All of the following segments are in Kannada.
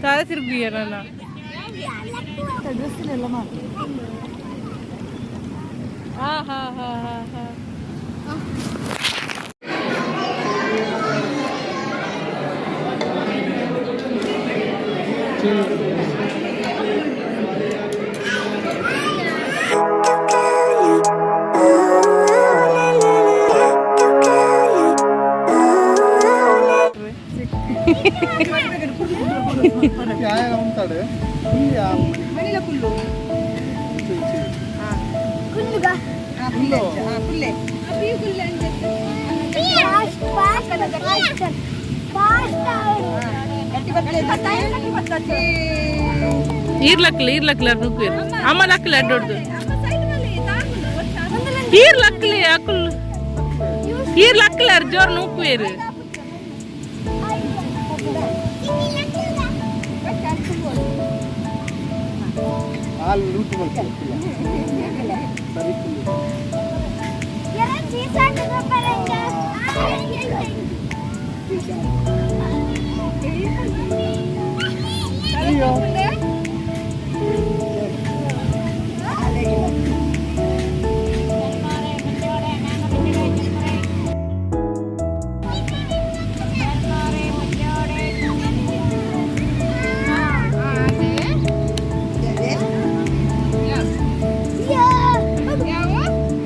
ತಾರೆ ತಿರುಗಿಯ ನನ್ನ ಡ್ರೆಸ್ಸಿನೆಲ್ಲ ಮಾಡಿ ಹಾ ಹಾ ಹಾ ಹಾ ಹಾ ఈర్లక్కలే నువ్వు అమ్మ లక్కలే అడ్డొద్దు ఈర్లక్కలే అక్కులు ఈర్లక్కలే జోరు నువ్వు వేరు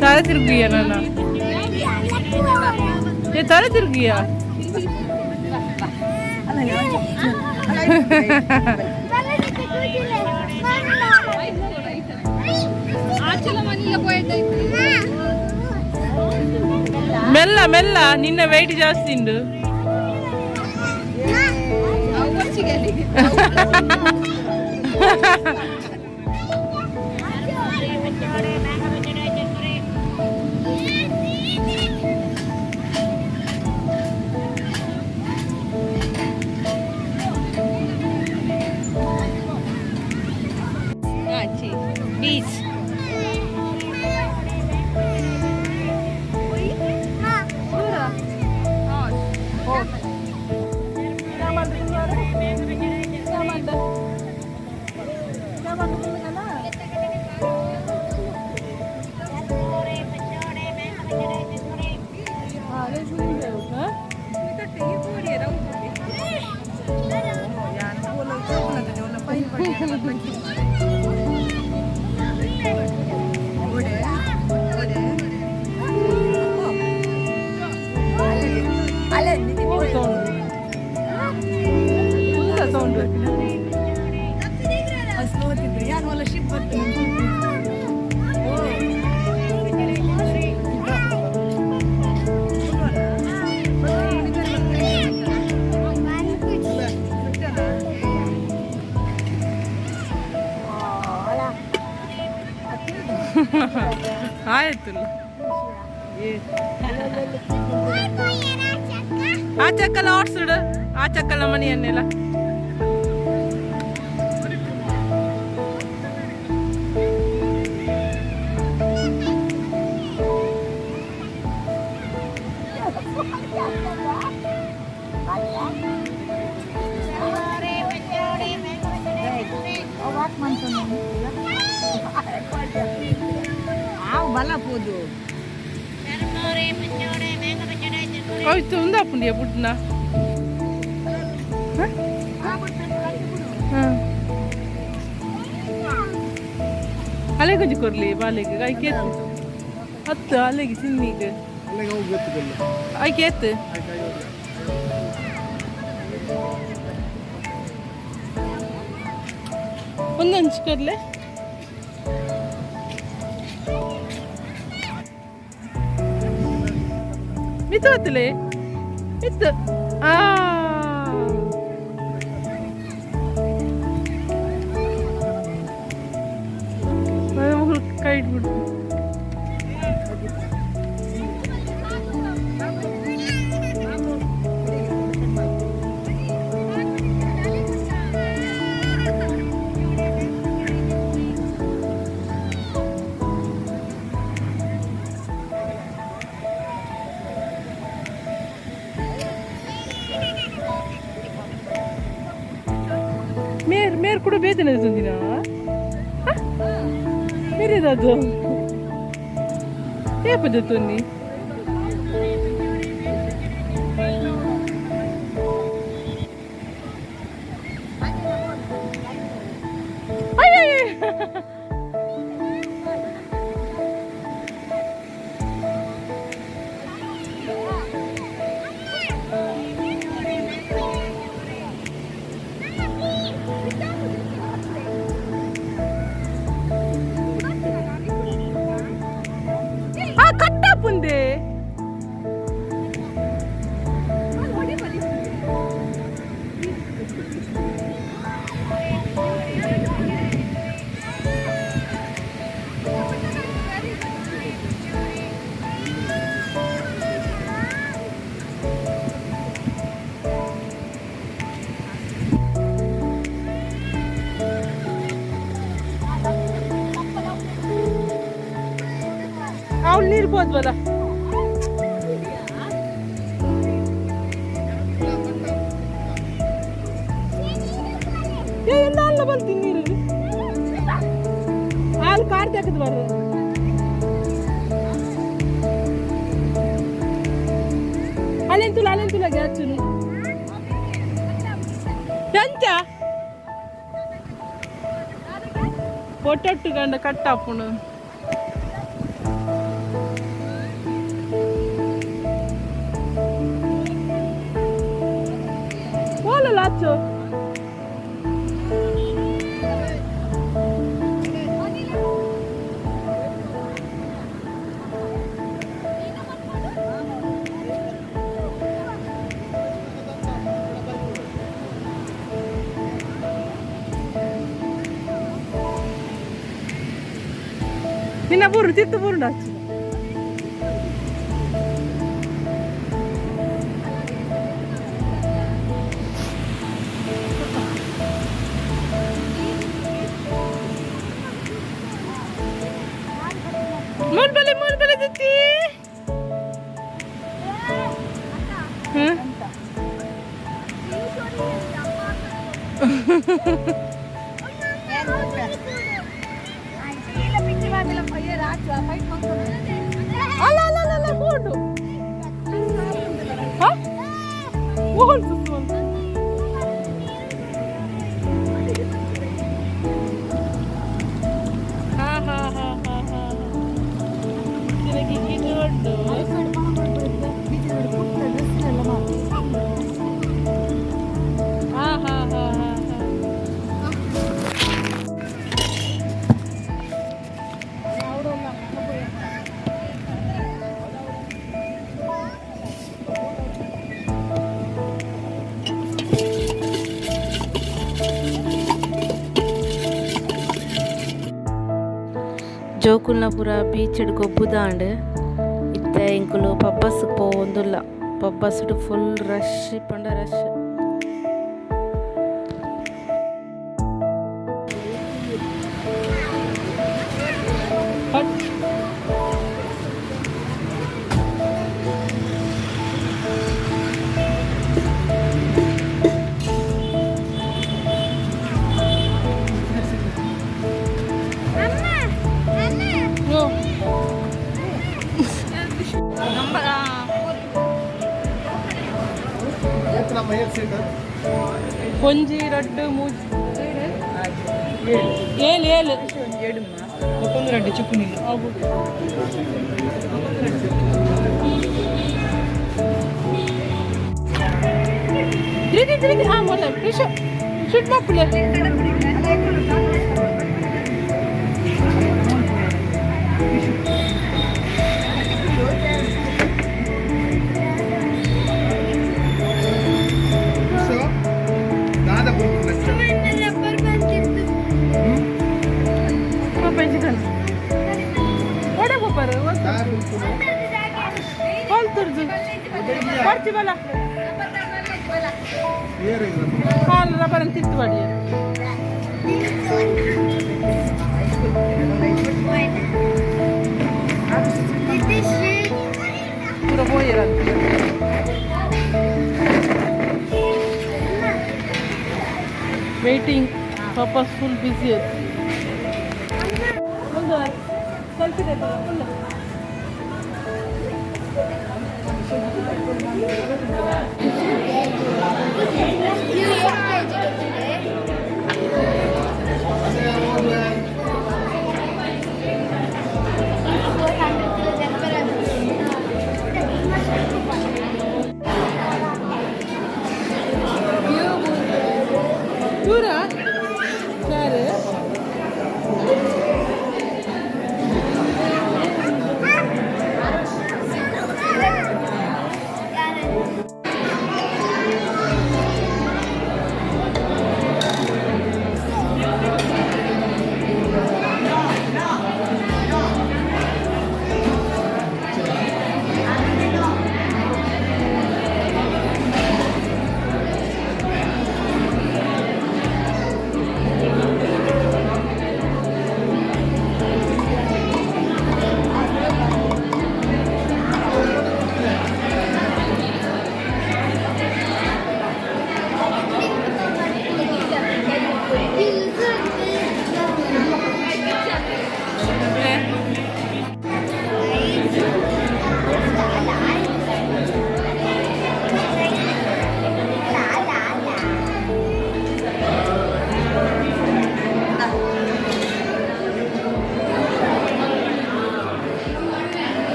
ತಾರೆ ತಿರುಗಿಯ ನನ್ನ ತಾರೆ ತಿರುಗಿಯ ಮೆಲ್ಲ ಮೆಲ್ಲ ನಿನ್ನ ವೆಯ್ಟ್ ಜಾಸ್ತಿ ಉಂಟು బీచ్ ಆಯ್ತು ಆ ಚಕ್ಕಲ್ಲ ಓಡಿಸಿಡು ಆ ಚಕ್ಕಲ್ಲ ಮನೆಯನ್ನೆಲ್ಲ బలపోదు కవిత ఉందా పుండియా పుట్టినా ಅಲೆ ಗಂಜಿ ಕೊರ್ಲಿ ಬಾಲೆಗೆ ಆಯ್ಕೆ ಎತ್ತು ಹತ್ತು ಅಲೆಗೆ ಸಿನ್ನಿಗೆ ಆಯ್ಕೆ ಎತ್ತು ಒಂದು ಹಂಚ್ಕೊಡ್ಲೆ ಮಿತ್ತು ಹೊತ್ತಲೆ ಮಿತ್ತು ಕೈ ಇಟ್ಬಿಡು मेर ಕೂಡ ಬೇದನೆ ತಂದಿನ ಮೇರೆದದು ಏಪದ ತೊನ್ನಿ ಮುಂದೆ ಅವಳು ನೀರ್ಬೋದ್ವಲ್ಲ ಎಲ್ಲ ಅಲ್ಲ ಬರ್ತೀನಿ ನೀರು ಹಾಲು ಕಾರ್ ತೆಗೆದು ಬರ್ರ ಅಲೆಂತುಲ ಗ್ಯಾಚುನು ಎಂತ పొట్టొట్టు గండ కట్టప్పుడు పోలే లాచో ನಿನ್ನ ಬೂರು ತಿತ್ತು ಬೂರು ಹಚ್ಚು ಮೂರ್ಬಲೆ ತಿತ್ತಿ ಅಲ್ಲ ಬೋರ್ಡು ಜೋಕುಲ್ನಪುರ ಬೀಚ್ ಗೊಬ್ಬುದಾಂಡ್ ಇತ್ತ ಇಂಕುಲು ಪಬ್ಬಸ್ ಪೋವೊಂದುಲ್ಲ ಪಬ್ಬಸ್ ಫುಲ್ ರಶ್ ಪಂಡ ರಶ್ ಒಂಜಿ ರಡ್ಡು ಮೂಜಿ ಏಳು ಒಟ್ಟೊಂದು ರಡ್ಡು ಚಿಕ್ಕುನಿಲ್ಲ ತಿರುಗಿ ಮೊಲ್ಲ ಶೂಟ್ ಮಾಡ್ಕೊಳ್ಳಿ ಬರ್ತೀವಲ್ಲ ಹಾಲು ರಬ್ಬರನ್ನು ತಿತ್ತು ಮಾಡಿ ಪೂರ ಹೋಗಿರಂತ ವೇಟಿಂಗ್ ಪಪ್ಪ ಫುಲ್ ಬಿಸಿ ಒಂದು ಕಲ್ಸಿದೆ ಫುಲ್ ಇವರಾ ಯಾರು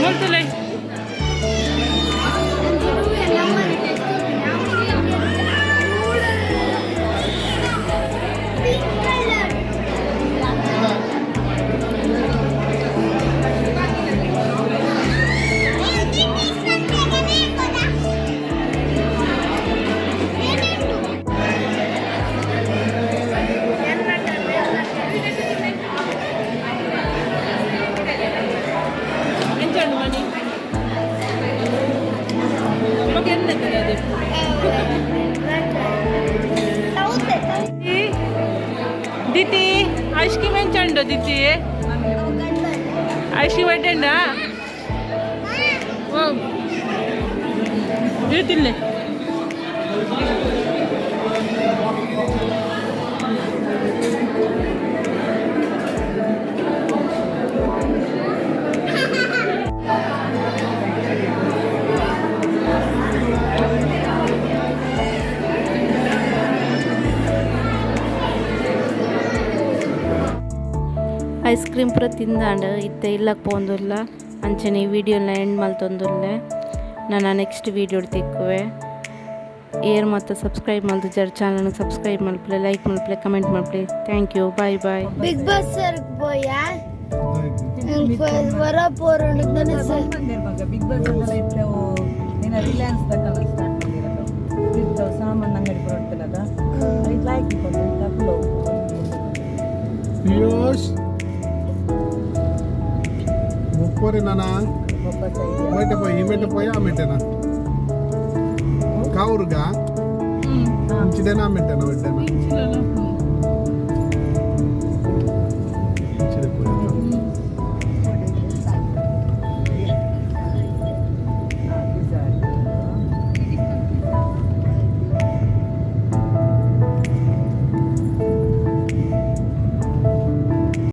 molto lei Diti, ice cream enchando Diti. Ice cream enchanda. Oh. Diti. Ice cream ಪೂರ ತಿಂದಾಂಡು ಇತ್ತೆ ಇಲ್ಲಕ್ಕೆ ಪೋಂದುಲ್ಲ ಅಂಚನೆ ಈ ವಿಡಿಯೋನ ಎಂಡ್ ಮಲ್ತೊಂದುಲ್ಲೆ ನಾನು ನೆಕ್ಸ್ಟ್ ವಿಡಿಯೋ ತಿಕ್ಕುವೆ ಏರ್ ಮತ್ತು ಸಬ್ಸ್ಕ್ರೈಬ್ ಮಲ್ತು ಜರ ಚಾನಲ್ ಸಬ್ಸ್ಕ್ರೈಬ್ ಮಲ್ಪಲೆ ಲೈಕ್ ಮಲ್ಪಲೆ ಕಮೆಂಟ್ ಮಲ್ಪಲೆ thank you bye bye big boss sir పోయా ವರ ಪೋರಣ ಬಿಗ್ ಬಾಸ್ ಅಂದ್ರೆ ಇಟ್ಲೆ ನೀನು ರಿಲಯನ್ಸ್ ತಕಲ್ಲ ಸ್ಟಾರ್ಟ್ ಮಾಡಿರೋದು ಇತ್ತು ಸಾಮಾನು ಅಂಗಡಿ ಕೊಡ್ತಿಲ್ಲದ ಇಟ್ ಲೈಕ್ ಇಟ್ಕೊಂಡು ತಕೊಂಡು ಪಿಯೂಷ್ ಮುಪ್ಪೋರಿ ನಾನಾ బయట పోయి ఈ మెట్ట పోయి ఆ మెట్టేనా కావురుగా ఇంచిదేనా ఆ మెట్టేనా